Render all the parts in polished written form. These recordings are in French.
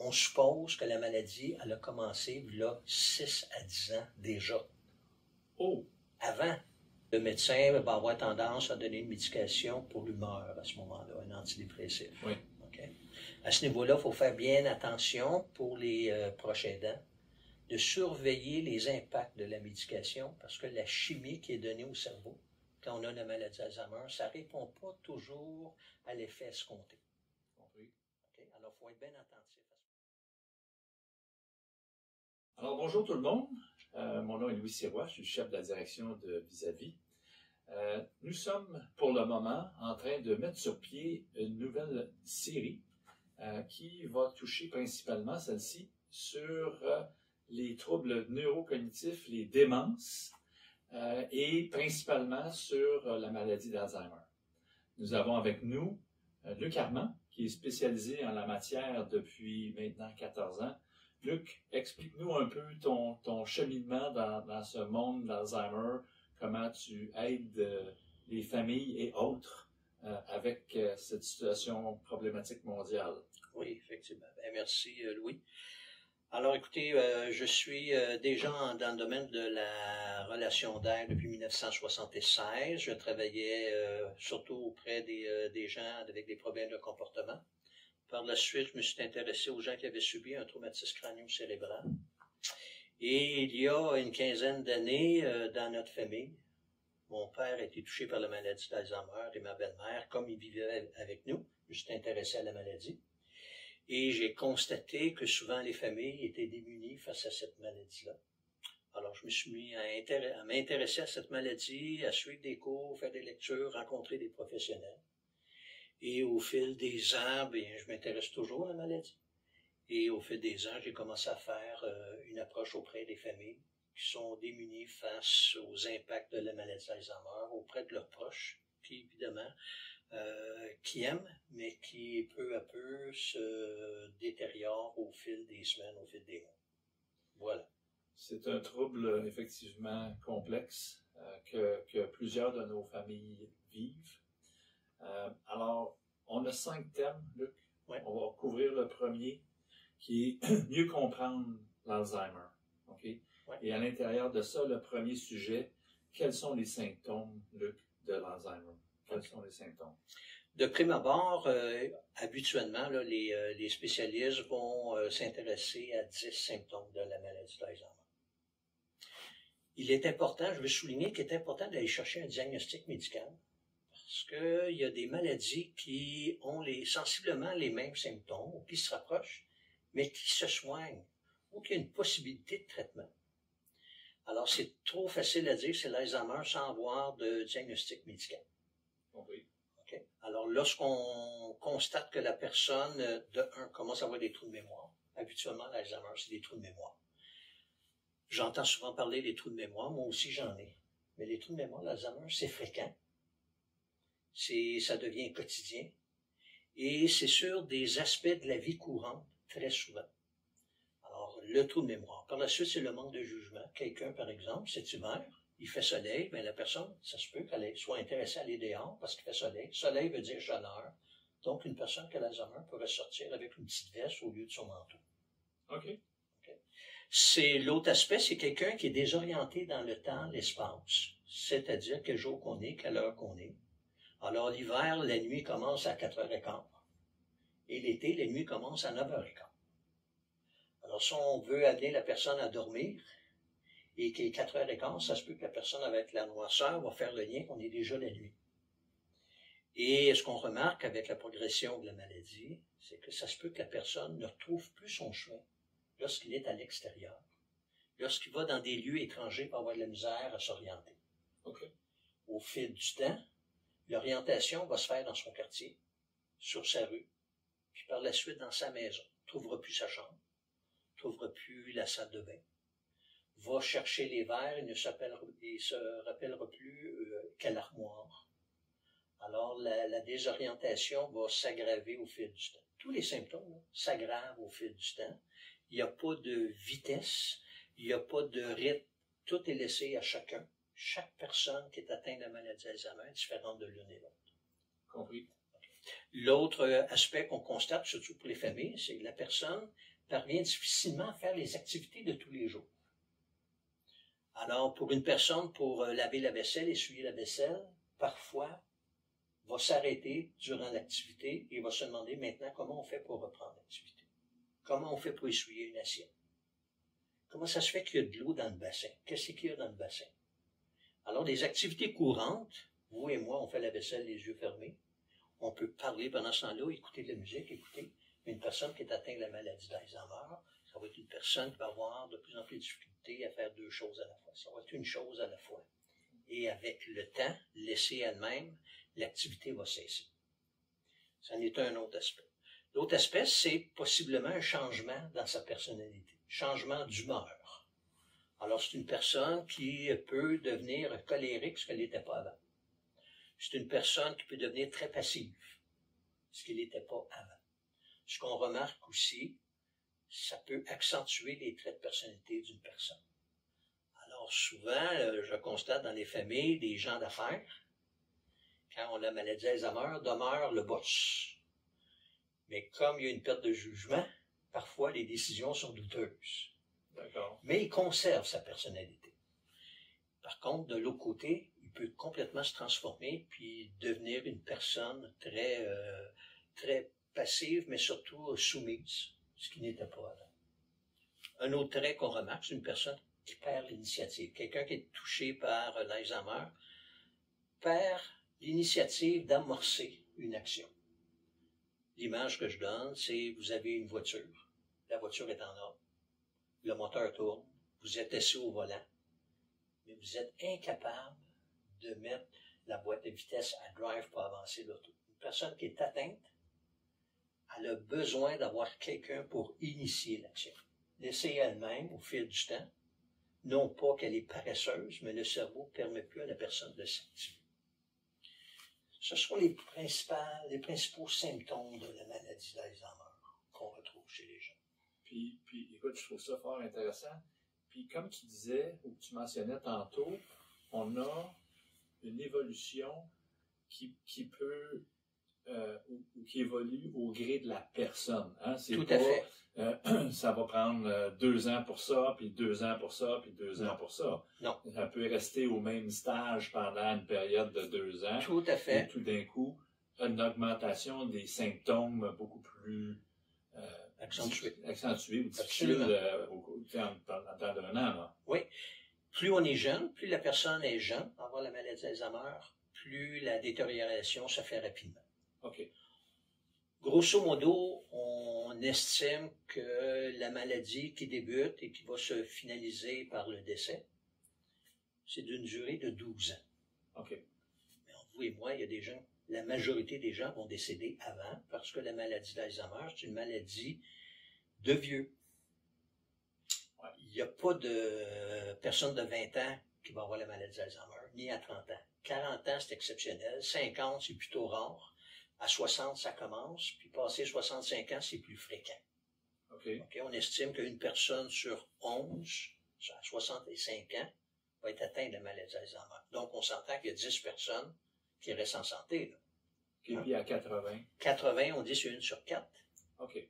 on suppose que la maladie, elle a commencé là 6 à 10 ans déjà. Oh! Avant, le médecin va avoir tendance à donner une médication pour l'humeur à ce moment-là, un antidépressif. Oui. Okay? À ce niveau-là, il faut faire bien attention pour les proches aidants de surveiller les impacts de la médication parce que la chimie qui est donnée au cerveau quand on a la maladie d'Alzheimer, ça ne répond pas toujours à l'effet escompté. Compris. Okay? Alors, il faut être bien attentif à ça. Alors, bonjour tout le monde. Mon nom est Louis Sirois, je suis le chef de la direction de Vis-à-Vis. Nous sommes, pour le moment, en train de mettre sur pied une nouvelle série qui va toucher principalement, celle-ci, sur les troubles neurocognitifs, les démences, et principalement sur la maladie d'Alzheimer. Nous avons avec nous Luc Armand, qui est spécialisé en la matière depuis maintenant 14 ans. Luc, explique-nous un peu ton cheminement dans ce monde d'Alzheimer, comment tu aides les familles et autres avec cette situation problématique mondiale. Oui, effectivement. Bien, merci, Louis. Alors, écoutez, je suis déjà dans le domaine de la relation d'aide depuis 1976. Je travaillais surtout auprès des gens avec des problèmes de comportement. Par la suite, je me suis intéressé aux gens qui avaient subi un traumatisme crânio-cérébral. Et il y a une quinzaine d'années, dans notre famille, mon père a été touché par la maladie d'Alzheimer et ma belle-mère, comme il vivait avec nous, je me suis intéressé à la maladie. Et j'ai constaté que souvent les familles étaient démunies face à cette maladie-là. Alors, je me suis mis à m'intéresser à cette maladie, à suivre des cours, faire des lectures, rencontrer des professionnels. Et au fil des ans, bien, je m'intéresse toujours à la maladie. Et au fil des ans, j'ai commencé à faire une approche auprès des familles qui sont démunies face aux impacts de la maladie d'Alzheimer, auprès de leurs proches, qui évidemment qui aiment, mais qui peu à peu se détériorent au fil des semaines, au fil des mois. Voilà. C'est un trouble effectivement complexe que plusieurs de nos familles vivent. Alors, on a 5 thèmes, Luc. Ouais. On va couvrir le premier, qui est mieux comprendre l'Alzheimer. Okay? Ouais. Et à l'intérieur de ça, le premier sujet, quels sont les symptômes, Luc, de l'Alzheimer? Quels sont les symptômes? De prime abord, habituellement, là, les spécialistes vont s'intéresser à 10 symptômes de la maladie d'Alzheimer. Il est important, je veux souligner qu'il est important d'aller chercher un diagnostic médical parce qu'il y a des maladies qui ont sensiblement les mêmes symptômes ou qui se rapprochent, mais qui se soignent ou qui ont une possibilité de traitement. Alors, c'est trop facile à dire, c'est l'Alzheimer sans avoir de diagnostic médical. Oui. Okay. Alors, lorsqu'on constate que la personne, de un, commence à avoir des trous de mémoire, habituellement, l'Alzheimer, c'est des trous de mémoire. J'entends souvent parler des trous de mémoire, moi aussi j'en ai. Mais les trous de mémoire, l'Alzheimer, c'est fréquent. Ça devient quotidien. Et c'est sur des aspects de la vie courante, très souvent. Alors, le trou de mémoire. Par la suite, c'est le manque de jugement. Quelqu'un, par exemple, cet hiver, il fait soleil, bien la personne, ça se peut qu'elle soit intéressée à aller dehors parce qu'il fait soleil. Soleil veut dire chaleur. Donc, une personne qui a l'Alzheimer pourrait sortir avec une petite veste au lieu de son manteau. OK. C'est l'autre aspect, c'est quelqu'un qui est désorienté dans le temps, l'espace. C'est-à-dire quel jour qu'on est, quelle heure qu'on est. Alors, l'hiver, la nuit commence à 4h15. Et l'été, la nuit commence à 9h15. Alors, si on veut amener la personne à dormir, et qu'il est 4h15, ça se peut que la personne avec la noirceur va faire le lien qu'on est déjà la nuit. Et ce qu'on remarque avec la progression de la maladie, c'est que ça se peut que la personne ne retrouve plus son chemin lorsqu'il est à l'extérieur, lorsqu'il va dans des lieux étrangers pour avoir de la misère à s'orienter. Okay. Au fil du temps, l'orientation va se faire dans son quartier, sur sa rue, puis par la suite dans sa maison. Il ne trouvera plus sa chambre, il ne trouvera plus la salle de bain, va chercher les verres et ne se rappellera plus quelle armoire. Alors, la désorientation va s'aggraver au fil du temps. Tous les symptômes s'aggravent au fil du temps. Il n'y a pas de vitesse, il n'y a pas de rythme. Tout est laissé à chacun. Chaque personne qui est atteinte de la maladie d'Alzheimer est différente de l'une et l'autre. Compris. L'autre aspect qu'on constate, surtout pour les familles, c'est que la personne parvient difficilement à faire les activités de tous les jours. Alors, pour une personne, pour laver la vaisselle, essuyer la vaisselle, parfois, va s'arrêter durant l'activité et va se demander maintenant comment on fait pour reprendre l'activité. Comment on fait pour essuyer une assiette? Comment ça se fait qu'il y a de l'eau dans le bassin? Qu'est-ce qu'il y a dans le bassin? Alors, des activités courantes, vous et moi, on fait la vaisselle les yeux fermés. On peut parler pendant ce temps-là, écouter de la musique, écouter. Une personne qui est atteinte de la maladie d'Alzheimer, ça va être une personne qui va avoir de plus en plus de difficultés à faire deux choses à la fois. Ça va être une chose à la fois. Et avec le temps, laissée elle-même, l'activité va cesser. Ça en est un autre aspect. L'autre aspect, c'est possiblement un changement dans sa personnalité, changement d'humeur. Alors, c'est une personne qui peut devenir colérique, ce qu'elle n'était pas avant. C'est une personne qui peut devenir très passive, ce qu'elle n'était pas avant. Ce qu'on remarque aussi, ça peut accentuer les traits de personnalité d'une personne. Alors souvent, je constate dans les familles, des gens d'affaires, quand on a la maladie d'Alzheimer, demeure le boss. Mais comme il y a une perte de jugement, parfois les décisions sont douteuses. D'accord. Mais il conserve sa personnalité. Par contre, de l'autre côté, il peut complètement se transformer puis devenir une personne très passive, mais surtout soumise, ce qui n'était pas avant. Un autre trait qu'on remarque, c'est une personne qui perd l'initiative. Quelqu'un qui est touché par l'Alzheimer perd l'initiative d'amorcer une action. L'image que je donne, c'est vous avez une voiture. La voiture est en ordre. Le moteur tourne. Vous êtes assis au volant. Mais vous êtes incapable de mettre la boîte de vitesse à drive pour avancer l'auto. Une personne qui est atteinte, elle a besoin d'avoir quelqu'un pour initier l'action. Laisser elle-même, au fil du temps, non pas qu'elle est paresseuse, mais le cerveau ne permet plus à la personne de s'activer. Ce sont les principaux symptômes de la maladie d'Alzheimer qu'on retrouve chez les gens. Puis, écoute, je trouve ça fort intéressant. Puis, comme tu disais, ou tu mentionnais tantôt, on a une évolution qui peut ou qui évolue au gré de la personne. Hein? C'est tout pas, à fait. Ça va prendre 2 ans pour ça, puis 2 ans pour ça, puis 2 ans pour ça. Non. Ça peut rester au même stage pendant une période de 2 ans. Tout à fait. Et tout d'un coup, une augmentation des symptômes beaucoup plus accentuée ou difficile en temps d'un an. Là. Oui. Plus on est jeune, plus la personne est jeune, avoir la maladie d'Alzheimer, plus la détérioration se fait rapidement. OK. Grosso modo, on estime que la maladie qui débute et qui va se finaliser par le décès, c'est d'une durée de 12 ans. OK. Mais entre vous et moi, il y a des gens, la majorité des gens vont décéder avant parce que la maladie d'Alzheimer, c'est une maladie de vieux. Ouais. Il n'y a pas de personne de 20 ans qui va avoir la maladie d'Alzheimer, ni à 30 ans. 40 ans, c'est exceptionnel. 50, c'est plutôt rare. À 60, ça commence. Puis passé 65 ans, c'est plus fréquent. Okay. On estime qu'une personne sur 11, à 65 ans, va être atteinte de la maladie d'Alzheimer. Donc, on s'entend qu'il y a 10 personnes qui restent en santé. Là. Et puis à 80? 80, on dit c'est 1 sur 4. OK.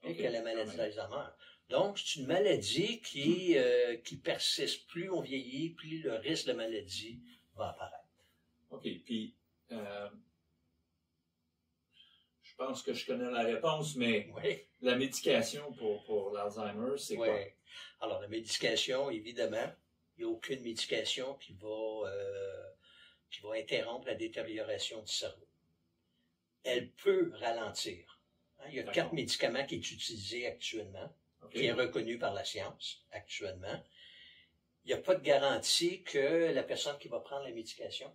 Qui a la maladie d'Alzheimer. Donc, c'est une maladie qui persiste. Plus on vieillit, plus le risque de maladie va apparaître. OK. Puis, je pense que je connais la réponse, mais oui. La médication pour l'Alzheimer, c'est oui. quoi? Alors, la médication, évidemment, il n'y a aucune médication qui va interrompre la détérioration du cerveau. Elle peut ralentir. Il y a 4 médicaments qui sont utilisés actuellement, qui est reconnu par la science actuellement. Il n'y a pas de garantie que la personne qui va prendre la médication,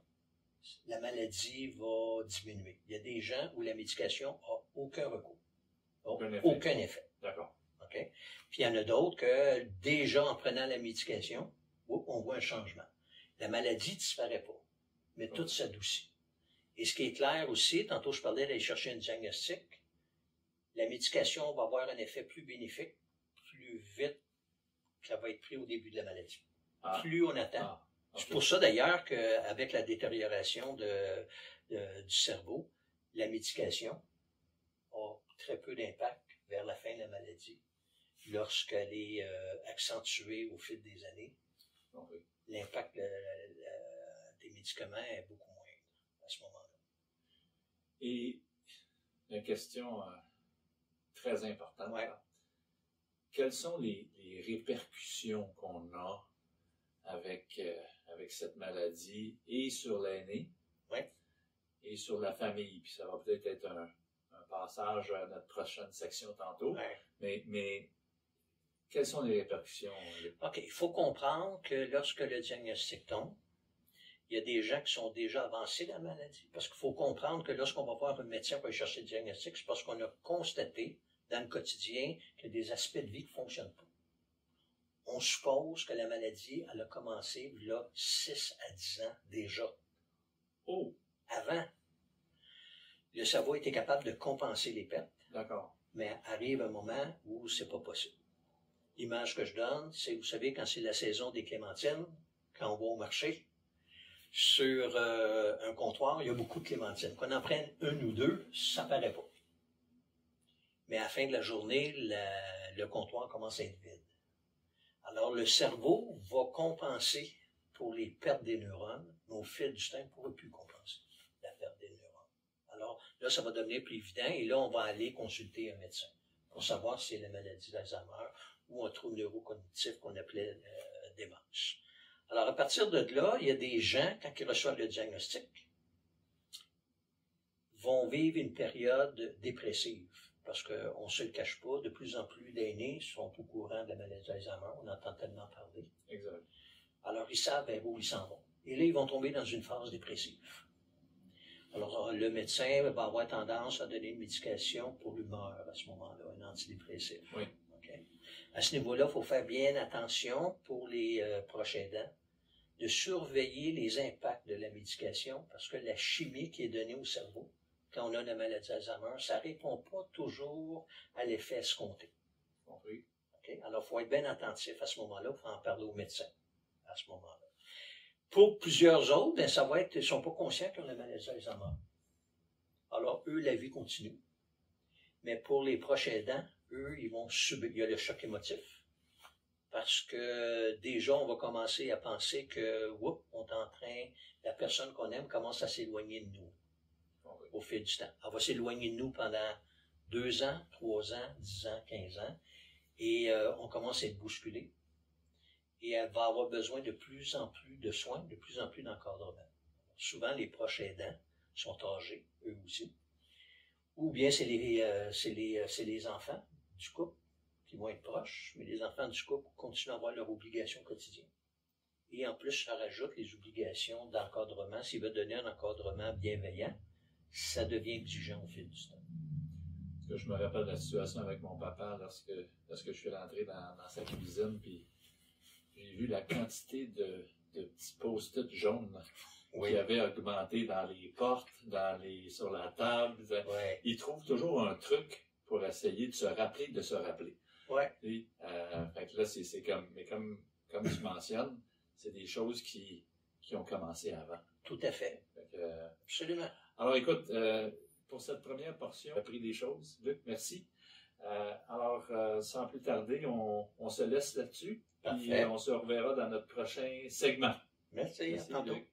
la maladie va diminuer. Il y a des gens où la médication n'a aucun recours. Aucun effet. D'accord. Okay? Puis il y en a d'autres que déjà en prenant la médication, on voit un changement. La maladie ne disparaît pas, mais tout s'adoucit. Et ce qui est clair aussi, tantôt je parlais d'aller chercher un diagnostic, la médication va avoir un effet plus bénéfique, plus vite qu'elle va être prise au début de la maladie. Plus on attend. C'est pour ça d'ailleurs qu'avec la détérioration du cerveau, la médication a très peu d'impact vers la fin de la maladie lorsqu'elle est accentuée au fil des années, Compris. l'impact des médicaments est beaucoup moindre à ce moment-là. Et une question très importante. Ouais. Quelles sont les répercussions qu'on a avec cette maladie et sur l'aîné Ouais. et sur la famille? Puis ça va peut-être être un passage à notre prochaine section tantôt. Ouais. Mais quelles sont les répercussions? OK, il faut comprendre que lorsque le diagnostic tombe, il y a des gens qui sont déjà avancés dans la maladie. Parce qu'il faut comprendre que lorsqu'on va voir un médecin pour aller chercher le diagnostic, c'est parce qu'on a constaté dans le quotidien qu'il y a des aspects de vie qui ne fonctionnent pas. On suppose que la maladie, elle a commencé il y a 6 à 10 ans déjà. Oh! Avant, le cerveau était capable de compenser les pertes. D'accord. Mais arrive un moment où c'est pas possible. L'image que je donne, c'est, vous savez, quand c'est la saison des clémentines, quand on va au marché, sur un comptoir, il y a beaucoup de clémentines. Qu'on en prenne une ou deux, ça paraît pas. Mais à la fin de la journée, le comptoir commence à être vide. Alors, le cerveau va compenser pour les pertes des neurones, mais au fil du temps, il ne pourra plus compenser la perte des neurones. Alors, là, ça va devenir plus évident, et là, on va aller consulter un médecin pour savoir si c'est la maladie d'Alzheimer ou un trouble neurocognitif qu'on appelait démence. Alors, à partir de là, il y a des gens, quand ils reçoivent le diagnostic, vont vivre une période dépressive. Parce qu'on ne se le cache pas, de plus en plus d'aînés sont au courant de la maladie d'Alzheimer. On entend tellement parler. Exact. Alors, ils savent vers où ils s'en vont. Et là, ils vont tomber dans une phase dépressive. Alors, le médecin va avoir tendance à donner une médication pour l'humeur à ce moment-là, un antidépressif. Oui. Okay? À ce niveau-là, il faut faire bien attention pour les proches aidants de surveiller les impacts de la médication parce que la chimie qui est donnée au cerveau, quand on a la maladie d'Alzheimer, ça ne répond pas toujours à l'effet escompté. Compris. Okay? Alors, il faut être bien attentif à ce moment-là, il faut en parler au médecin à ce moment-là. Pour plusieurs autres, ben, ça va être, ils ne sont pas conscients qu'ils ont la maladie d'Alzheimer. Alors, eux, la vie continue. Mais pour les proches aidants, eux, ils vont subir, il y a le choc émotif. Parce que déjà, on va commencer à penser que, on est en train, la personne qu'on aime commence à s'éloigner de nous au fil du temps. Elle va s'éloigner de nous pendant 2 ans, 3 ans, 10 ans, 15 ans, et on commence à être bousculé. Et elle va avoir besoin de plus en plus de soins, de plus en plus d'encadrement. Souvent, les proches aidants sont âgés, eux aussi. Ou bien c'est les enfants du couple qui vont être proches, mais les enfants du couple continuent à avoir leurs obligations quotidiennes. Et en plus, ça rajoute les obligations d'encadrement. S'il veut donner un encadrement bienveillant, ça devient exigeant au fil du temps. Parce que je me rappelle de la situation avec mon papa lorsque je suis rentré dans sa cuisine, puis j'ai vu la quantité de petits post-it jaunes qui avaient augmenté dans les portes, sur la table. Ouais. Il trouve toujours un truc pour essayer de se rappeler de se rappeler. Ouais. Et, fait que là, c'est comme tu mentionnes, c'est des choses qui ont commencé avant. Tout à fait. Absolument. Alors écoute, pour cette première portion, on a appris des choses. Luc, merci. Alors, sans plus tarder, on se laisse là-dessus. Puis on se reverra dans notre prochain segment. Merci. À tantôt. Luc.